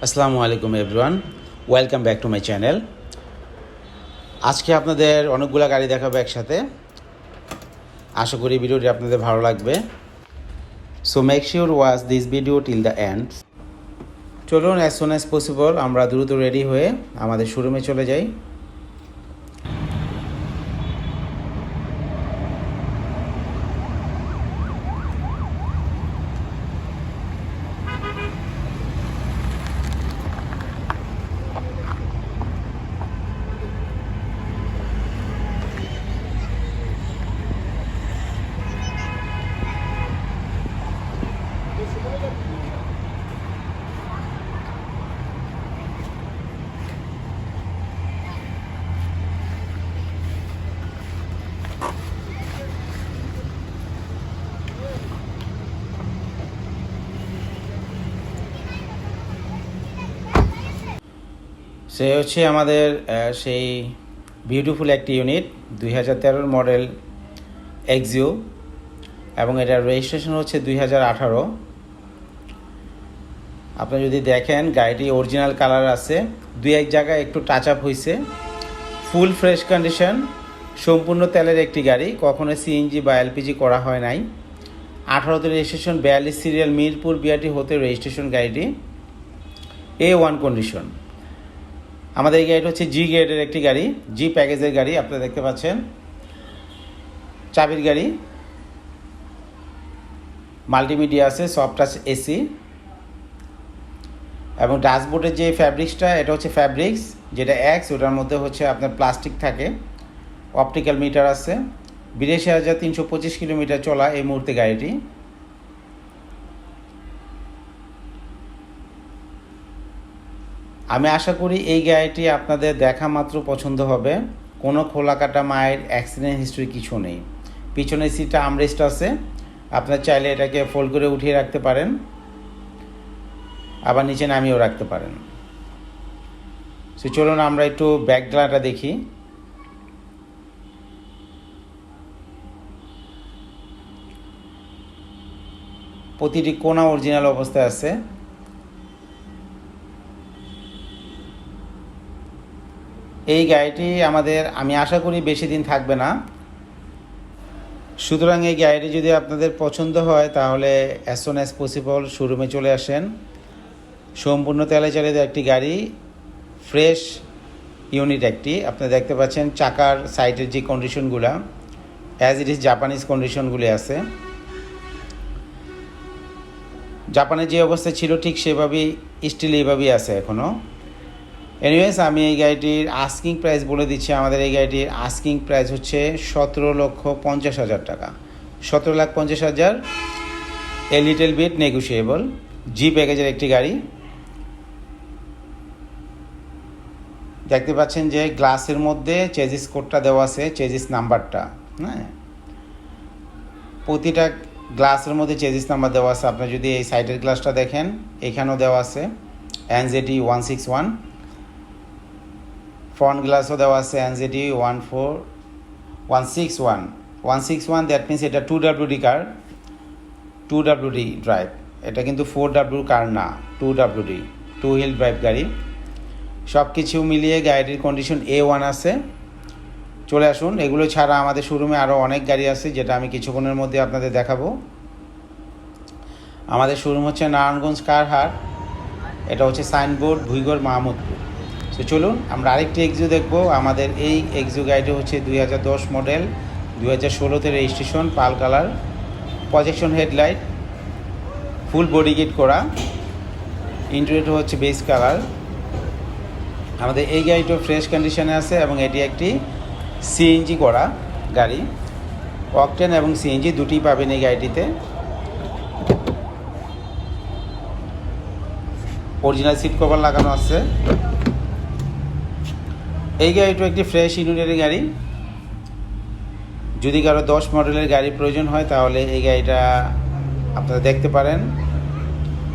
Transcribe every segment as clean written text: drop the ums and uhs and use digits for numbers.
আসসালামু আলাইকুম everyone, welcome back to my channel. আজকে আপনাদের অনেকগুলো গাড়ি দেখাবো একসাথে। আশা করি ভিডিওটি আপনাদের ভালো লাগবে। So make sure watch this video till the end. চলুন অ্যাজ সুন অ্যাজ পসিবল আমরা দ্রুত রেডি হয়ে আমাদের শোরুমে চলে যাই। সে হচ্ছে আমাদের সেই বিউটিফুল একটি ইউনিট 2013 মডেল এক্সিও, এবং এটার রেজিস্ট্রেশন হচ্ছে 2018। আপনি যদি দেখেন গাড়িটি অরিজিনাল কালার আছে, দুই এক জায়গায় একটু টাচ আপ হয়েছে। ফুল ফ্রেশ কন্ডিশন, সম্পূর্ণ তেলের একটি গাড়ি, কখনো সিএনজি বা এলপিজি করা হয় নাই। 18তে রেজিস্ট্রেশন, 42 সিরিয়াল, মিরপুর বিআরটি হতে রেজিস্ট্রেশন। গাড়িটি A1 কন্ডিশন। আমাদের এই গাড়িটা হচ্ছে জি গ্রেডের একটি গাড়ি, জি প্যাকেজের গাড়ি। আপনারা দেখতে পাচ্ছেন চাবির গাড়ি, মাল্টিমিডিয়া আছে, সফট টাচ এসি, এবং ড্যাশবোর্ডের যে ফ্যাব্রিক্সটা এটা হচ্ছে ফ্যাব্রিক্স, যেটা এক্স, ওটার মধ্যে হচ্ছে আপনার প্লাস্টিক থাকে। অপটিক্যাল মিটার আছে। 82,325 কিলোমিটার চলা এই মুহূর্তে গাড়িটি। আমি আশা করি এই গাড়িটি আপনাদের দেখা মাত্র পছন্দ হবে। কোনো খোলা কাটা মায়ের অ্যাক্সিডেন্ট হিস্ট্রি কিছু নেই। পিছনের সিটটা আমরেস্ট আছে, আপনার চাইলে এটাকে ফোল্ড করে উঠিয়ে রাখতে পারেন, আবার নিচে নামিয়েও রাখতে পারেন। সো চলুন আমরা একটু ব্যাকগ্লাটা দেখি। প্রতিটি কোণা অরিজিনাল অবস্থায় আছে। এই গাড়িটি আমি আশা করি বেশি দিন থাকবে না। সুতরাং এই গাড়িটি যদি আপনাদের পছন্দ হয় তাহলে অ্যাজ সুন অ্যাজ পসিবল শোরুমে চলে আসেন। সম্পূর্ণ তেলে চালিত একটি গাড়ি, ফ্রেশ ইউনিট একটি। আপনারা দেখতে পাচ্ছেন চাকার সাইডের যে কন্ডিশনগুলো অ্যাজ ইট ইজ জাপানিজ কন্ডিশনগুলি আছে। জাপানের যে অবস্থা ছিল ঠিক সেভাবেই স্টিল এইভাবেই আছে এখনও। এনিওয়েজ, আমি এই গাড়িটির আস্কিং প্রাইস বলে দিচ্ছি। আমাদের এই গাড়িটির আস্কিং প্রাইস হচ্ছে 17,50,000 টাকা। 17,50,000, এ লিটল বিট নেগোশিয়েবল। জি প্যাকেজের একটি গাড়ি। দেখতে পাচ্ছেন যে গ্লাসের মধ্যে চেজিস কোডটা দেওয়া আছে, চেজিস নাম্বারটা। হ্যাঁ, প্রতিটা গ্লাসের মধ্যে চেজিস নাম্বার দেওয়া আছে। আপনি যদি এই সাইডের গ্লাসটা দেখেন, এখানেও দেওয়া আছে NZD 161। ফ্রন্ট গ্লাসও দেওয়া আছে NZD 161। দ্যাট মিনস এটা 2WD কার, 2WD ড্রাইভ। এটা কিন্তু 4W কার না, 2WD, 2 হুইল ড্রাইভ গাড়ি। সব কিছু মিলিয়ে গাড়িটির কন্ডিশন A1 আছে। চলে আসুন। এগুলো ছাড়া আমাদের শোরুমে আরও অনেক গাড়ি আছে, যেটা আমি কিছুক্ষণের মধ্যে আপনাদের দেখাবো। আমাদের শোরুম হচ্ছে নারায়ণগঞ্জ কার হাট। এটা হচ্ছে সাইনবোর্ড, ভুইগড়, মাহমুদপুর। তো চলুন আমরা আরেকটি এক্সিও দেখবো। আমাদের এই এক্সিও গাড়িটি হচ্ছে 2010 মডেল, 2016তে registration, pearl colour, projection headlight, full body kit করা, ইন্টেরিয়র হচ্ছে বেস কালার। আমাদের এই গাড়িটা ফ্রেশ কন্ডিশনে আছে, এবং এটি একটি সিএনজি করা গাড়ি। অকটেন এবং সিএনজি দুটিই পাবেন এই গাড়িটিতে। অরিজিনাল সিট কভার লাগানো আছে। এই গাড়িটা একটি ফ্রেশ ইউনিটের গাড়ি। যদি কারো 10 মডেলের গাড়ি প্রয়োজন হয় তাহলে এই গাড়িটা আপনারা দেখতে পারেন,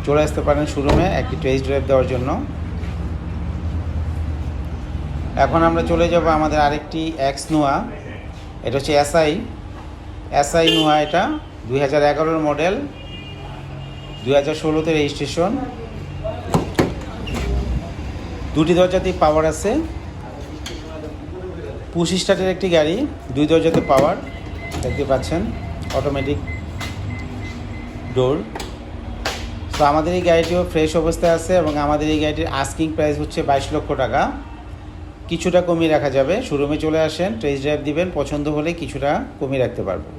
চলে আসতে পারেন শোরুমে একটি টেস্ট ড্রাইভ দেওয়ার জন্য। এখন আমরা চলে যাব আমাদের আরেকটি এক্স নোয়া। এটা হচ্ছে এসআই নোয়া। এটা 2011 মডেল, 2016তে রেজিস্ট্রেশন। দুটি দরজাতেই পাওয়ার আছে। পুশ স্টার্টের একটি গাড়ি, 2 দরজাতে পাওয়ার, দেখতে পাচ্ছেন অটোমেটিক ডোর। তো আমাদের এই গাড়িটিও ফ্রেশ অবস্থায় আছে এবং আমাদের এই গাড়িটির আস্কিং প্রাইস হচ্ছে 22 লক্ষ টাকা। কিছুটা কমিয়ে রাখা যাবে। শোরুমে চলে আসেন, টেস্ট ড্রাইভ দিবেন, পছন্দ হলে কিছুটা কমিয়ে রাখতে পারবো।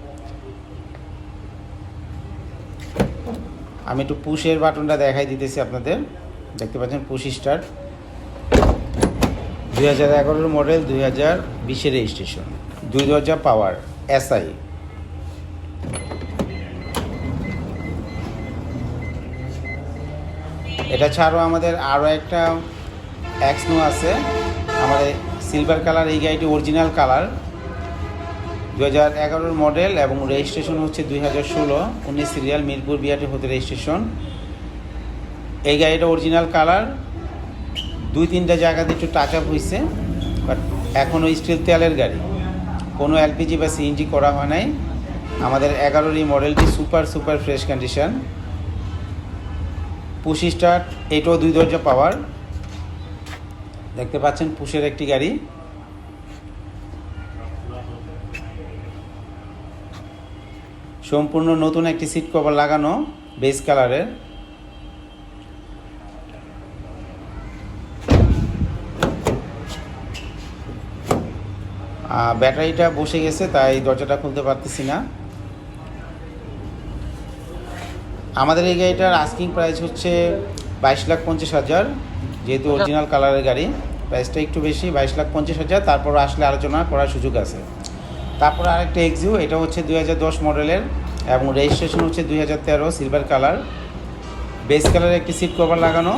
আমি একটু পুশের বাটনটা দেখাই দিতেছি আপনাদের। দেখতে পাচ্ছেন পুশ স্টার্ট, 2011 মডেল, 2020 রেজিস্ট্রেশন, 2 দরজা পাওয়ার, এসআই। এটা ছাড়াও আমাদের আরও একটা এক্সনো আছে, আমাদের সিলভার কালার। এই গাড়িটি অরিজিনাল কালার, 2011 মডেল এবং রেজিস্ট্রেশন হচ্ছে 2016, 19 সিরিয়াল, মিরপুর বিআরটি হতে রেজিস্ট্রেশন। এই গাড়িটা অরিজিনাল কালার, 2-3টা জায়গাতে একটু টাচ আপ হয়েছে, বাট এখনও স্টিল তেলের গাড়ি, কোনো এলপিজি বা সিএনজি করা হয় নাই। আমাদের 11 এই মডেলটি super fresh condition. Push start, এটাও 2 দরজা পাওয়ার, দেখতে পাচ্ছেন পুশের একটি গাড়ি। সম্পূর্ণ নতুন একটি সিট কভার লাগানো, বেজ কালারের। ব্যাটারিটা বসে গেছে তাই দরজাটা খুলতে পারতেছি না। আমাদের এই গাড়িটার আস্কিং প্রাইস হচ্ছে 22,50,000, যেহেতু অরিজিনাল কালারের গাড়ি, প্রাইসটা একটু বেশি, 22,50,000। তারপর আসলে আলোচনা করার সুযোগ আছে। তারপর আরেকটা এক্সিউ, এটা হচ্ছে 2010 মডেলের এবং রেজিস্ট্রেশন হচ্ছে 2013, সিলভার কালার, বেস কালারের একটি সিট কভার লাগানো,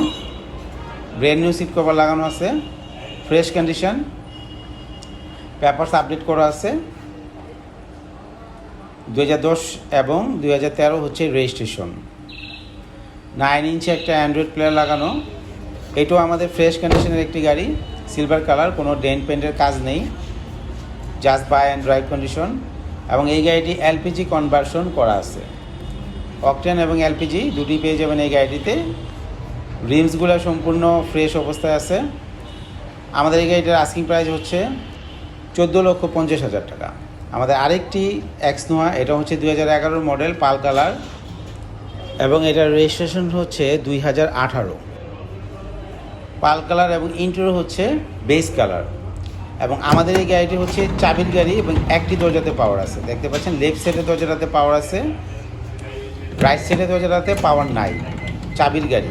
ব্র্যান্ড নিউ সিট কভার লাগানো আছে, ফ্রেশ কন্ডিশন, পেপারস আপডেট করা আছে। 2010 এবং 2013 হচ্ছে রেজিস্ট্রেশন। 9 ইঞ্চি একটা অ্যান্ড্রয়েড প্লেয়ার লাগানো। এটাও আমাদের ফ্রেশ কন্ডিশনের একটি গাড়ি, সিলভার কালার, কোনো ডেন্ট পেন্টের কাজ নেই, just buy and drive condition. এবং এই গাড়িটি এলপিজি কনভার্সন করা আছে, অকটেন এবং এলপিজি দুটি পেয়ে যাবেন এই গাড়িটিতে। রিমসগুলো সম্পূর্ণ ফ্রেশ অবস্থায় আছে। আমাদের এই গাড়িটার আস্কিং প্রাইস হচ্ছে 14,50,000 টাকা। আমাদের আরেকটি এক্সনোয়া, এটা হচ্ছে 2011 মডেল, পাল কালার এবং এটার রেজিস্ট্রেশন হচ্ছে 2018, পাল কালার এবং ইন্টেরিয়র হচ্ছে বেজ কালার। এবং আমাদের এই গাড়িটি হচ্ছে চাবির গাড়ি এবং একটি দরজাতে পাওয়ার আছে, দেখতে পাচ্ছেন লেফট সাইডের দরজাটাতে পাওয়ার আছে, রাইট সাইডের দরজাটাতে পাওয়ার নাই, চাবির গাড়ি।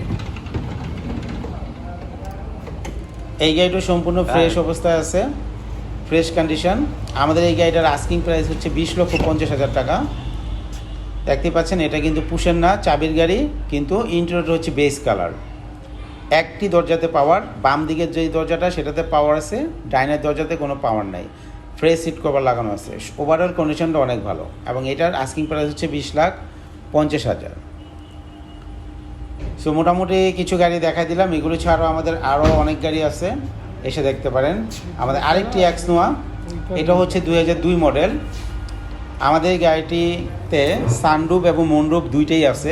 এই গাড়িটা সম্পূর্ণ ফ্রেশ অবস্থায় আছে, ফ্রেশ কন্ডিশন। আমাদের এই গাড়িটার আস্কিং প্রাইস হচ্ছে 20,50,000 টাকা। দেখতে পাচ্ছেন এটা কিন্তু পুশের না, চাবির গাড়ি, কিন্তু ইন্টেরিয়র হচ্ছে বেজ কালার। একটি দরজাতে পাওয়ার, বাম দিকের যে দরজাটা সেটাতে পাওয়ার আছে, ডাইনের দরজাতে কোনো পাওয়ার নাই, ফ্রেশ সিট কভার লাগানো আছে। ওভারঅল কন্ডিশনটা অনেক ভালো এবং এটার আস্কিং প্রাইস হচ্ছে 20,50,000। সো মোটামুটি কিছু গাড়ি দেখাই দিলাম। এগুলো ছাড়াও আমাদের আরও অনেক গাড়ি আছে, এসে দেখতে পারেন। আমাদের আরেকটি এক্সনোয়া, এটা হচ্ছে 2002 মডেল। আমাদের এই গাড়িটিতে সানরুফ এবং মুনরুফ দুইটাই আছে,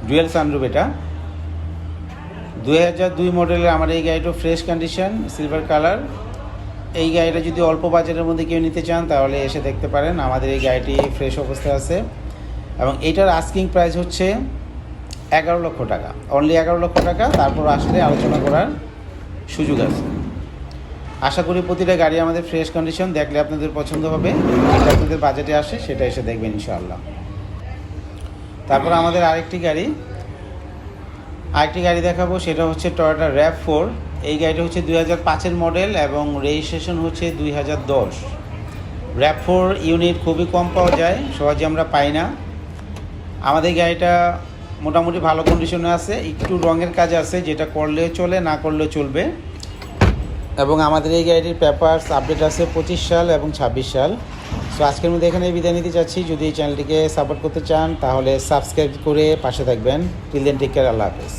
ডুয়েল সানরুফ। এটা 2002 মডেলের আমার এই গাড়িটা ফ্রেশ কন্ডিশন, সিলভার কালার। এই গাড়িটা যদি অল্প বাজেটের মধ্যে কেউ নিতে চান তাহলে এসে দেখতে পারেন। আমাদের এই গাড়িটি ফ্রেশ অবস্থায় আছে এবং এটার আস্কিং প্রাইস হচ্ছে 11 লক্ষ টাকা, অনলি 11 লক্ষ টাকা। তারপর আসলে আলোচনা করার সুযোগ আছে। আশা করি প্রতিটা গাড়ি আমাদের ফ্রেশ কন্ডিশন, দেখলে আপনাদের পছন্দ হবে, যেটা আপনাদের বাজেটে আসে সেটা এসে দেখবেন ইনশাআল্লাহ। তারপর আমাদের আরেকটি গাড়ি দেখাবো, সেটা হচ্ছে টয়োটা RAV4। এই গাড়িটা হচ্ছে 2005 মডেল এবং রেজিস্ট্রেশন হচ্ছে 2010। RAV4 ইউনিট খুবই কম পাওয়া যায়, সহজে আমরা পাই না। আমাদের গাড়িটা মোটামুটি ভালো কন্ডিশনে আছে, একটু রঙের কাজ আছে, যেটা করলেও চলে, না করলেও চলবে। এবং আমাদের এই গাড়িটির পেপারস আপডেট আছে 25 সাল এবং 26 সাল। সো আজকের মধ্যে এখানে বিদায় নিতে চাচ্ছি। যদি এই চ্যানেলটিকে সাপোর্ট করতে চান তাহলে সাবস্ক্রাইব করে পাশে থাকবেন। টিল দেন, টেক কেয়ার, আল্লাহ হাফেজ।